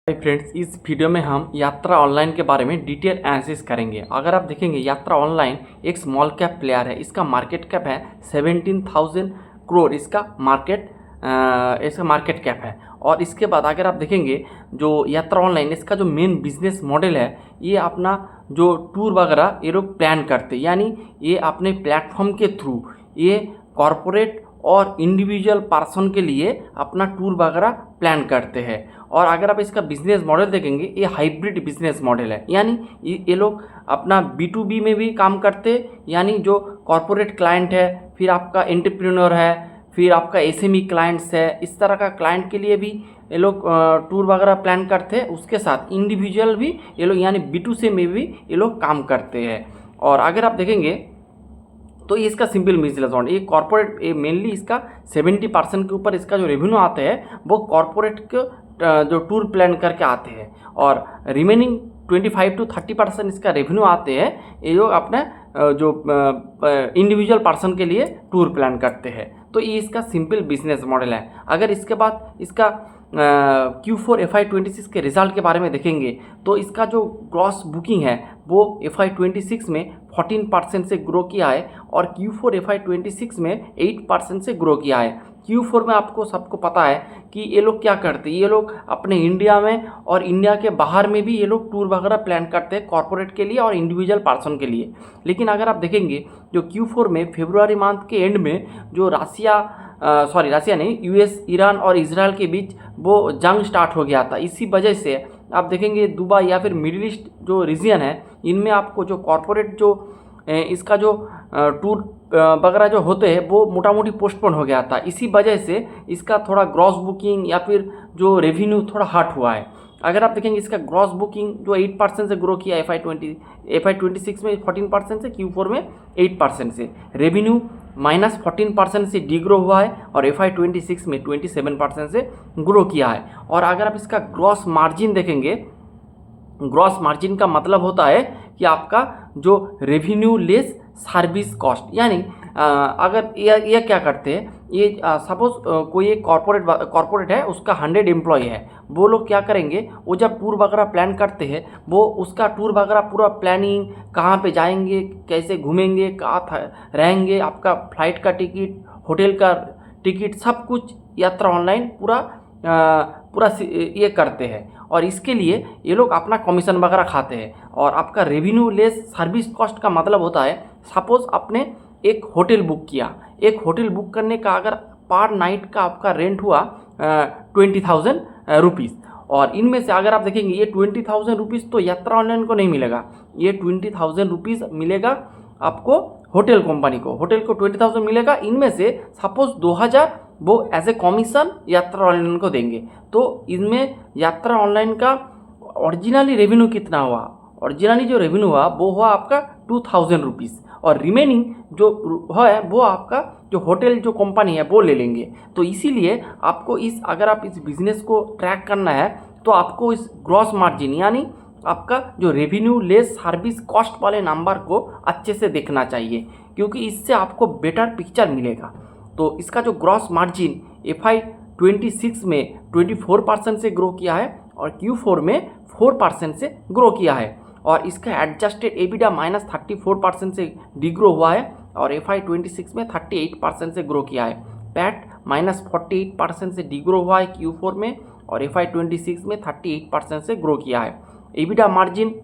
Hi friends, इस video में हम यात्रा ऑनलाइन के बारे में डिटेल एनालिसिस करेंगे। अगर आप देखेंगे यात्रा ऑनलाइन एक स्मॉल कैप प्लेयर है। इसका मार्केट कैप है 17,000 करोड़। इसका मार्केट कैप है। और इसके बाद अगर आप देखेंगे जो यात्रा ऑनलाइन इसका जो मेन बिजनेस मॉडल है, ये अपना जो टूर वगैरह ये लोग प्लान करते हैं। यानी ये अपने प्लेटफॉर्म के थ्रू ये कॉरपोरेट और इंडिविजुअल पर्सन के लिए अपना टूर वगैरह प्लान करते हैं। और अगर आप इसका बिजनेस मॉडल देखेंगे, ये हाइब्रिड बिजनेस मॉडल है। यानी ये लोग अपना B2B में भी काम करते हैं, यानी जो कॉरपोरेट क्लाइंट है, फिर आपका एंटरप्रेन्योर है, फिर आपका SME क्लाइंट्स है, इस तरह का क्लाइंट के लिए भी ये लोग टूर वगैरह प्लान करते हैं। उसके साथ इंडिविजुअल भी ये लोग यानी B2C में भी ये लोग काम करते हैं। और अगर आप देखेंगे तो ये इसका सिंपल बिजनेस मॉडल, ये कॉर्पोरेट मेनली इसका 70% के ऊपर इसका जो रेवेन्यू आते हैं वो कॉर्पोरेट के जो टूर प्लान करके आते हैं। और रिमेनिंग 25 to 30% इसका रेवेन्यू आते हैं ये लोग अपने जो इंडिविजुअल पर्सन के लिए टूर प्लान करते हैं। तो ये इसका सिंपल बिजनेस मॉडल है। अगर इसके बाद इसका Q4 FY26 के रिजल्ट के बारे में देखेंगे तो इसका जो ग्रॉस बुकिंग है वो FY26 में 14% से ग्रो किया है और Q4 FY26 में 8% से ग्रो किया है। Q4 में आपको सबको पता है कि ये लोग क्या करते हैं, ये लोग अपने इंडिया में और इंडिया के बाहर में भी ये लोग टूर वगैरह प्लान करते हैं कॉर्पोरेट के लिए और इंडिविजुअल पर्सन के लिए। लेकिन अगर आप देखेंगे जो Q4 में फरवरी मंथ के एंड में जो रासिया नहीं, US, ईरान और इजराइल के बीच वो जंग स्टार्ट हो गया था। इसी वजह से आप देखेंगे दुबई या फिर मिडिल ईस्ट जो रीजन है, इनमें आपको जो कॉरपोरेट जो इसका जो टूर वगैरह जो होते हैं वो मोटा मोटी पोस्टपोन हो गया था। इसी वजह से इसका थोड़ा ग्रॉस बुकिंग या फिर जो रेवेन्यू थोड़ा हर्ट हुआ है। अगर आप देखेंगे इसका ग्रॉस बुकिंग जो 8% से ग्रो किया FY26 में 14% से, Q4 में 8% से, रेवेन्यू -14% से डिग्रो हुआ है और FY26 में 27% से ग्रो किया है। और अगर आप इसका ग्रॉस मार्जिन देखेंगे, ग्रॉस मार्जिन का मतलब होता है कि आपका जो रेवेन्यू लेस सर्विस कॉस्ट। यानी अगर ये क्या करते हैं, ये सपोज कोई एक कॉर्पोरेट है, उसका 100 एम्प्लॉय है, वो लोग क्या करेंगे, वो जब टूर वगैरह प्लान करते हैं वो उसका टूर वगैरह पूरा प्लानिंग, कहाँ पे जाएंगे, कैसे घूमेंगे, कहाँ रहेंगे, आपका फ्लाइट का टिकट, होटल का टिकट, सब कुछ यात्रा ऑनलाइन पूरा ये करते हैं। और इसके लिए ये लोग अपना कमीशन वगैरह खाते हैं। और आपका रेवेन्यू लेस सर्विस कॉस्ट का मतलब होता है, सपोज आपने एक होटल बुक किया, एक होटल बुक करने का अगर पर नाइट का आपका रेंट हुआ 20,000 रुपीज़, और इनमें से अगर आप देखेंगे ये 20,000 रुपीज़ तो यात्रा ऑनलाइन को नहीं मिलेगा, ये 20,000 रुपीज़ मिलेगा आपको होटल कंपनी को, होटल को 20,000 मिलेगा। इनमें से सपोज 2,000 वो एज ए कमीशन यात्रा ऑनलाइन को देंगे। तो इसमें यात्रा ऑनलाइन का ओरिजिनली रेवेन्यू कितना हुआ, ओरिजिनली जो रेवेन्यू हुआ वो हुआ आपका 2,000 रुपीज़, और रिमेनिंग जो है वो आपका जो होटल जो कंपनी है वो ले लेंगे। तो इसीलिए आपको अगर आप इस बिज़नेस को ट्रैक करना है तो आपको इस ग्रॉस मार्जिन यानी आपका जो रेवेन्यू लेस सर्विस कॉस्ट वाले नंबर को अच्छे से देखना चाहिए, क्योंकि इससे आपको बेटर पिक्चर मिलेगा। तो इसका जो ग्रॉस मार्जिन FY26 में 24% से ग्रो किया है और Q4 में 4% से ग्रो किया है। और इसका एडजस्टेड EBITDA -34% से डिग्रो हुआ है और FY26 में 38% से ग्रो किया है। पैट -48% से डिग्रो हुआ है Q4 में और FY26 में 38% से ग्रो किया है। EBITDA मार्जिन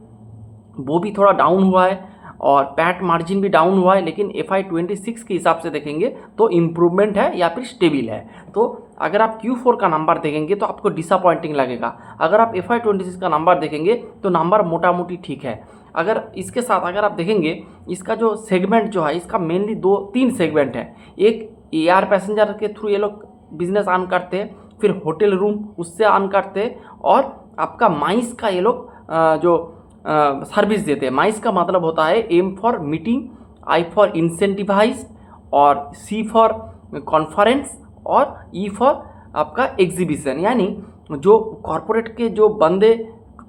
वो भी थोड़ा डाउन हुआ है और पैट मार्जिन भी डाउन हुआ है, लेकिन FY26 के हिसाब से देखेंगे तो इम्प्रूवमेंट है या फिर स्टेबल है। तो अगर आप Q4 का नंबर देखेंगे तो आपको डिसअपॉइंटिंग लगेगा। अगर आप FY26 का नंबर देखेंगे तो नंबर मोटा मोटी ठीक है। अगर इसके साथ अगर आप देखेंगे इसका जो सेगमेंट जो है, इसका मेनली 2-3 सेगमेंट है। एक एयर पैसेंजर के थ्रू ये लोग बिजनेस अर्न करते हैं, फिर होटल रूम उससे अर्न करते हैं, और आपका माइस का ये लोग जो सर्विस देते हैं। माइस का मतलब होता है M for meeting, I for incentivise, और C फॉर कॉन्फ्रेंस, और E फॉर आपका एग्जीबिशन। यानी जो कॉरपोरेट के जो बंदे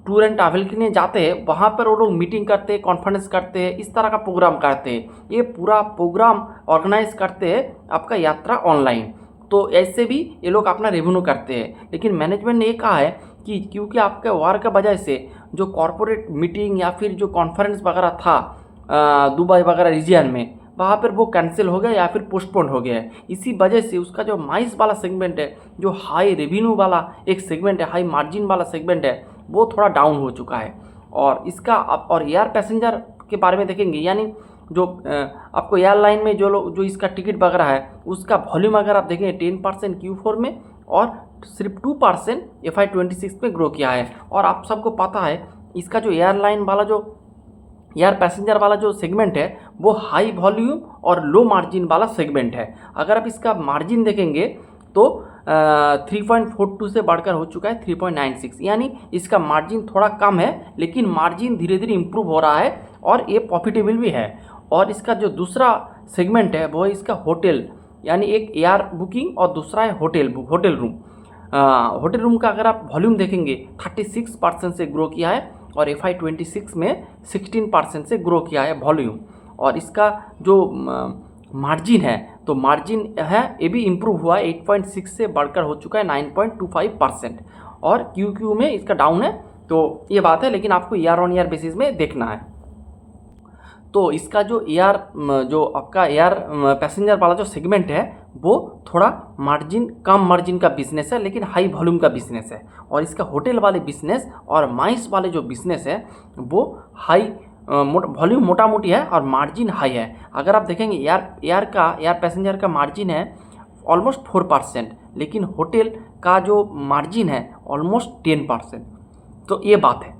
टूर एंड ट्रैवल के लिए जाते हैं वहाँ पर वो लोग मीटिंग करते हैं, कॉन्फ्रेंस करते हैं, इस तरह का प्रोग्राम करते हैं। ये पूरा प्रोग्राम ऑर्गेनाइज करते हैं आपका यात्रा ऑनलाइन। तो ऐसे भी ये लोग अपना रेवेन्यू करते हैं। लेकिन मैनेजमेंट ने ये कहा है कि क्योंकि आपके वार का वजह से जो कॉरपोरेट मीटिंग या फिर जो कॉन्फ्रेंस वगैरह था दुबई वगैरह रीजन में, वहाँ पर वो कैंसिल हो गया या फिर पोस्टपोन हो गया है। इसी वजह से उसका जो माइस वाला सेगमेंट है, जो हाई रेवेन्यू वाला एक सेगमेंट है, हाई मार्जिन वाला सेगमेंट है, वो थोड़ा डाउन हो चुका है। और इसका और एयर पैसेंजर के बारे में देखेंगे, यानी जो आपको एयरलाइन में जो लोग जो इसका टिकट वगैरह है उसका वॉल्यूम अगर आप देखेंगे 10% Q4 में और सिर्फ 2% FY26 में ग्रो किया है। और आप सबको पता है इसका जो एयरलाइन वाला जो एयर पैसेंजर वाला जो सेगमेंट है वो हाई वॉल्यूम और लो मार्जिन वाला सेगमेंट है। अगर आप इसका मार्जिन देखेंगे तो 3.42 से बढ़कर हो चुका है 3.96, यानी इसका मार्जिन थोड़ा कम है, लेकिन मार्जिन धीरे धीरे इम्प्रूव हो रहा है और ये प्रॉफिटेबल भी है। और इसका जो दूसरा सेगमेंट है वो है इसका होटल, यानी एक एयर बुकिंग और दूसरा है होटल रूम। होटल रूम का अगर आप वॉल्यूम देखेंगे 36% से ग्रो किया है और FY26 में 16% से ग्रो किया है वॉल्यूम। और इसका जो मार्जिन है तो मार्जिन है ये भी इम्प्रूव हुआ है, 8.6 से बढ़कर हो चुका है 9.25%। और QQ में इसका डाउन है, तो ये बात है, लेकिन आपको ईयर ऑन ईयर बेसिस में देखना है। तो इसका जो जो आपका एयर पैसेंजर वाला जो सेगमेंट है वो थोड़ा कम मार्जिन का बिजनेस है, लेकिन हाई वॉल्यूम का बिजनेस है। और इसका होटल वाले बिजनेस और माइस वाले जो बिजनेस है वो हाई वॉल्यूम मोटा मोटी है और मार्जिन हाई है। अगर आप देखेंगे एयर पैसेंजर का मार्जिन है ऑलमोस्ट 4%, लेकिन होटल का जो मार्जिन है ऑलमोस्ट 10%। तो ये बात है।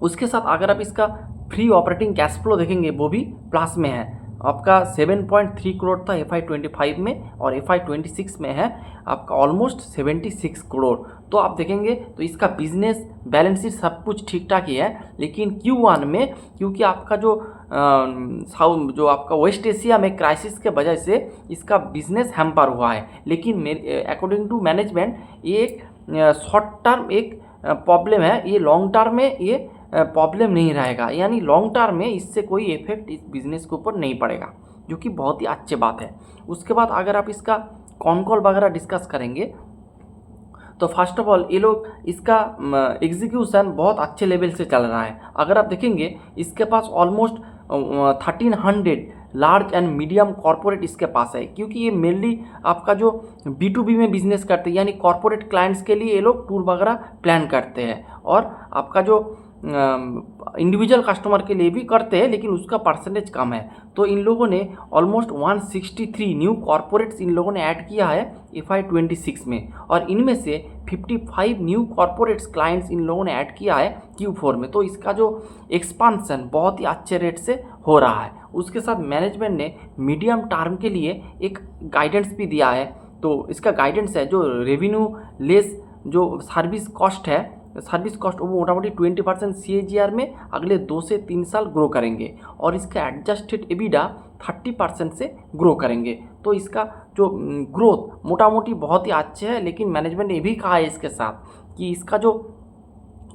उसके साथ अगर आप इसका फ्री ऑपरेटिंग कैश फ्लो देखेंगे वो भी प्लस में है। आपका 7.3 करोड़ था FY25 में और FY26 में है आपका ऑलमोस्ट 76 करोड़। तो आप देखेंगे तो इसका बिजनेस बैलेंस शीट सब कुछ ठीक ठाक ही है, लेकिन Q1 में क्योंकि आपका जो आपका वेस्ट एशिया में क्राइसिस के वजह से इसका बिजनेस हैम्पर हुआ है। लेकिन अकॉर्डिंग टू मैनेजमेंट ये एक शॉर्ट टर्म एक प्रॉब्लम है, ये लॉन्ग टर्म में ये प्रॉब्लम नहीं रहेगा, यानी लॉन्ग टर्म में इससे कोई इफेक्ट इस बिज़नेस के ऊपर नहीं पड़ेगा, जो कि बहुत ही अच्छी बात है। उसके बाद अगर आप इसका कॉन कॉल वगैरह डिस्कस करेंगे तो फर्स्ट ऑफ ऑल ये लोग इसका एग्जीक्यूशन बहुत अच्छे लेवल से चल रहा है। अगर आप देखेंगे इसके पास almost 1300 large and medium corporate इसके पास है, क्योंकि ये मेनली आपका जो B2B में बिजनेस करते हैं, यानी कॉरपोरेट क्लाइंट्स के लिए ये लोग टूर वगैरह प्लान करते हैं। और आपका जो इंडिविजुअल कस्टमर के लिए भी करते हैं, लेकिन उसका परसेंटेज कम है। तो इन लोगों ने ऑलमोस्ट 163 न्यू कॉरपोरेट्स इन लोगों ने ऐड किया है FY26 में, और इनमें से 55 न्यू कॉरपोरेट्स क्लाइंट्स इन लोगों ने ऐड किया है Q4 में। तो इसका जो एक्सपांसन बहुत ही अच्छे रेट से हो रहा है। उसके साथ मैनेजमेंट ने मीडियम टर्म के लिए एक गाइडेंस भी दिया है। तो इसका गाइडेंस है जो रेवेन्यू लेस जो सर्विस कॉस्ट है, सर्विस कॉस्ट वो मोटामोटी 20% CAGR में अगले 2 से 3 साल ग्रो करेंगे, और इसका एडजस्टेड EBITDA 30% से ग्रो करेंगे। तो इसका जो ग्रोथ मोटामोटी बहुत ही अच्छे है, लेकिन मैनेजमेंट ने ये भी कहा है इसके साथ कि इसका जो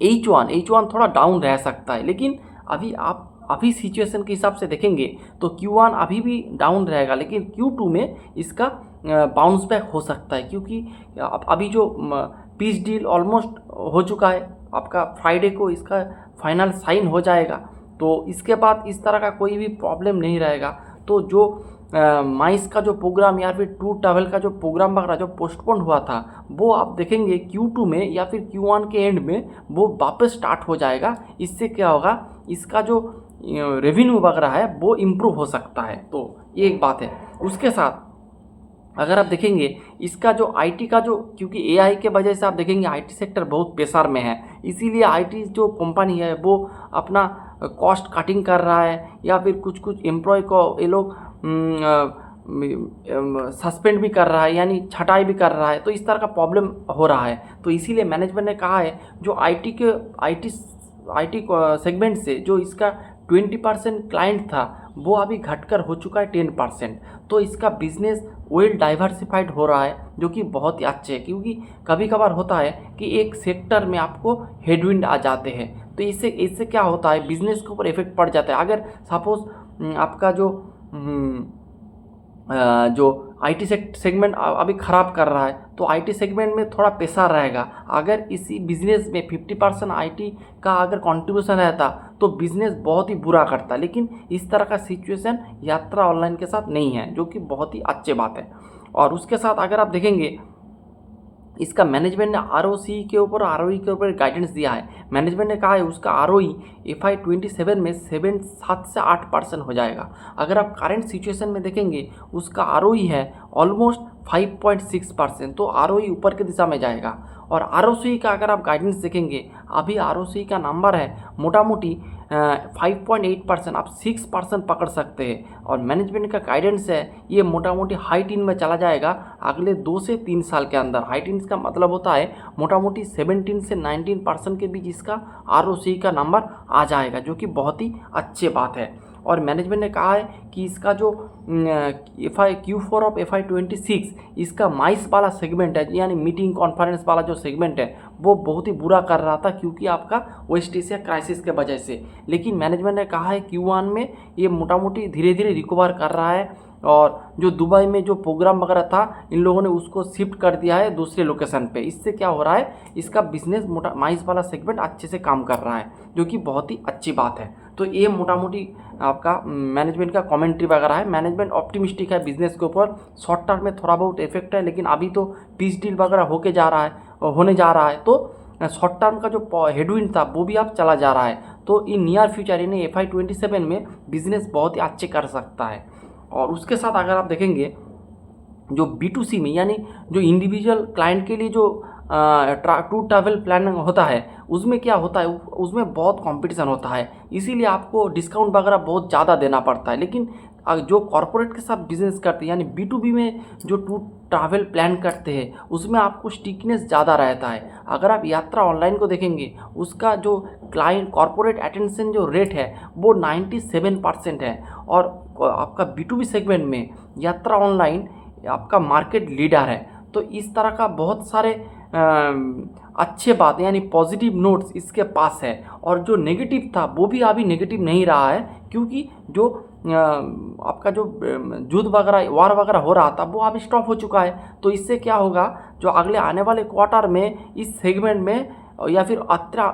H1 थोड़ा डाउन रह सकता है। लेकिन अभी सिचुएशन के हिसाब से देखेंगे तो Q1 अभी भी डाउन रहेगा, लेकिन Q2 में इसका बाउंस बैक हो सकता है, क्योंकि अभी जो पीस डील ऑलमोस्ट हो चुका है, आपका फ्राइडे को इसका फाइनल साइन हो जाएगा। तो इसके बाद इस तरह का कोई भी प्रॉब्लम नहीं रहेगा। तो जो माइस का जो प्रोग्राम या फिर टूर ट्रैवल का जो प्रोग्राम वगैरह जो पोस्टपोन हुआ था वो आप देखेंगे Q2 में या फिर Q1 के एंड में वो वापस स्टार्ट हो जाएगा। इससे क्या होगा, इसका जो रेवेन्यू वगैरह है वो इम्प्रूव हो सकता है। तो ये एक बात है। उसके साथ अगर आप देखेंगे इसका जो IT का जो, क्योंकि AI के वजह से आप देखेंगे IT सेक्टर बहुत प्रेशर में है, इसीलिए IT जो कंपनी है वो अपना कॉस्ट कटिंग कर रहा है, या फिर कुछ एम्प्लॉय को ये लोग सस्पेंड भी कर रहा है, यानी छटाई भी कर रहा है। तो इस तरह का प्रॉब्लम हो रहा है। तो इसीलिए मैनेजमेंट ने कहा है जो IT सेगमेंट से जो इसका 20% क्लाइंट था वो अभी घटकर हो चुका है 10%। तो इसका बिजनेस वेल डाइवर्सिफाइड हो रहा है, जो कि बहुत ही अच्छे है, क्योंकि कभी कभार होता है कि एक सेक्टर में आपको हेडविंड आ जाते हैं। तो इससे क्या होता है, बिजनेस के ऊपर इफेक्ट पड़ जाता है। अगर सपोज आपका जो जो आईटी सेगमेंट अभी ख़राब कर रहा है, तो आईटी सेगमेंट में थोड़ा पैसा रहेगा। अगर इसी बिजनेस में 50% आईटी का अगर कंट्रीब्यूशन रहता तो बिजनेस बहुत ही बुरा करता, लेकिन इस तरह का सिचुएशन यात्रा ऑनलाइन के साथ नहीं है, जो कि बहुत ही अच्छी बात है। और उसके साथ अगर आप देखेंगे, इसका मैनेजमेंट ने आरओसी के ऊपर आरओई के ऊपर गाइडेंस दिया है। मैनेजमेंट ने कहा है उसका आरओई FY27 में 7 से 8% हो जाएगा। अगर आप करंट सिचुएशन में देखेंगे, उसका आरओई है ऑलमोस्ट 5.6%, तो आरओई ऊपर की दिशा में जाएगा। और आरओसी का अगर आप गाइडेंस देखेंगे, अभी आरओसी का नंबर है मोटा मोटी 5.8%, आप 6% पकड़ सकते हैं। और मैनेजमेंट का गाइडेंस है ये मोटा मोटी हाई टीन में चला जाएगा अगले 2 से 3 साल के अंदर। हाई टीन्स का मतलब होता है मोटा मोटी 17 से 19% के बीच इसका आरओसी का नंबर आ जाएगा, जो कि बहुत ही अच्छी बात है। और मैनेजमेंट ने कहा है कि इसका जो Q4 ऑफ FY26 इसका माइस वाला सेगमेंट है, यानी मीटिंग कॉन्फ्रेंस वाला जो सेगमेंट है, वो बहुत ही बुरा कर रहा था क्योंकि आपका वेस्ट एशिया क्राइसिस के वजह से। लेकिन मैनेजमेंट ने कहा है Q1 में ये मोटा मोटी धीरे धीरे रिकवर कर रहा है। और जो दुबई में जो प्रोग्राम वगैरह था, इन लोगों ने उसको शिफ्ट कर दिया है दूसरे लोकेशन पे। इससे क्या हो रहा है, इसका बिजनेस मोटा माइस वाला सेगमेंट अच्छे से काम कर रहा है, जो कि बहुत ही अच्छी बात है। तो ये मोटा मोटी आपका मैनेजमेंट का कमेंट्री वगैरह है। मैनेजमेंट ऑप्टिमिस्टिक है बिजनेस के ऊपर। शॉर्ट टर्म में थोड़ा बहुत इफेक्ट है, लेकिन अभी तो पीस डील वगैरह होने जा रहा है, तो शॉर्ट टर्म का जो हेडविंड था वो भी अब चला जा रहा है। तो इन नियर फ्यूचर यानी FY27 में बिजनेस बहुत ही अच्छे कर सकता है। और उसके साथ अगर आप देखेंगे, जो B2C में यानी जो इंडिविजुअल क्लाइंट के लिए जो टूर ट्रैवल प्लान होता है, उसमें क्या होता है, उसमें बहुत कंपटीशन होता है, इसीलिए आपको डिस्काउंट वगैरह बहुत ज़्यादा देना पड़ता है। लेकिन जो कॉरपोरेट के साथ बिजनेस करते हैं यानी B2B में जो टूर ट्रैवल प्लान करते हैं, उसमें आपको स्टिकनेस ज़्यादा रहता है। अगर आप यात्रा ऑनलाइन को देखेंगे, उसका जो क्लाइंट कॉरपोरेट अटेंशन जो रेट है वो 97% है। और आपका B2B सेगमेंट में यात्रा ऑनलाइन आपका मार्केट लीडर है। तो इस तरह का बहुत सारे अच्छे बात यानी पॉजिटिव नोट्स इसके पास है। और जो नेगेटिव था वो भी अभी नेगेटिव नहीं रहा है, क्योंकि जो आपका जो युद्ध वगैरह वार वगैरह हो रहा था वो अभी स्टॉप हो चुका है। तो इससे क्या होगा, जो अगले आने वाले क्वार्टर में इस सेगमेंट में या फिर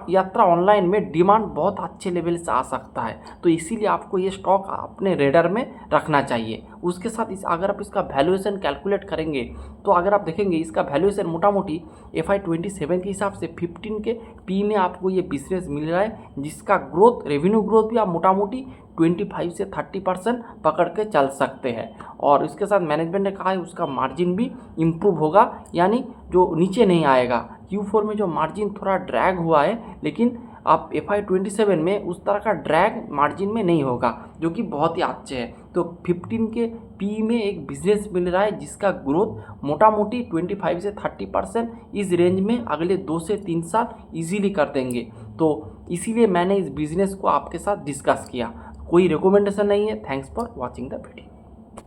यात्रा ऑनलाइन में डिमांड बहुत अच्छे लेवल से आ सकता है। तो इसीलिए आपको ये स्टॉक अपने रेडर में रखना चाहिए। उसके साथ अगर आप इसका वैल्यूएशन कैलकुलेट करेंगे, तो अगर आप देखेंगे इसका वैल्यूएशन मोटा मोटी FY27 के हिसाब से 15 के पी में आपको ये बिजनेस मिल रहा है, जिसका ग्रोथ रेवेन्यू ग्रोथ भी आप मोटा मोटी 25 से 30% पकड़ के चल सकते हैं। और इसके साथ मैनेजमेंट ने कहा है उसका मार्जिन भी इम्प्रूव होगा, यानी जो नीचे नहीं आएगा। Q4 में जो मार्जिन थोड़ा ड्रैग हुआ है, लेकिन आप FY27 में उस तरह का ड्रैग मार्जिन में नहीं होगा, जो कि बहुत ही अच्छे है। तो 15 के पी में एक बिजनेस मिल रहा है जिसका ग्रोथ मोटा मोटी 25 से 30% इस रेंज में अगले 2 से 3 साल इजीली कर देंगे। तो इसीलिए मैंने इस बिज़नेस को आपके साथ डिस्कस किया। कोई रिकमेंडेशन नहीं है। Thanks for watching the video.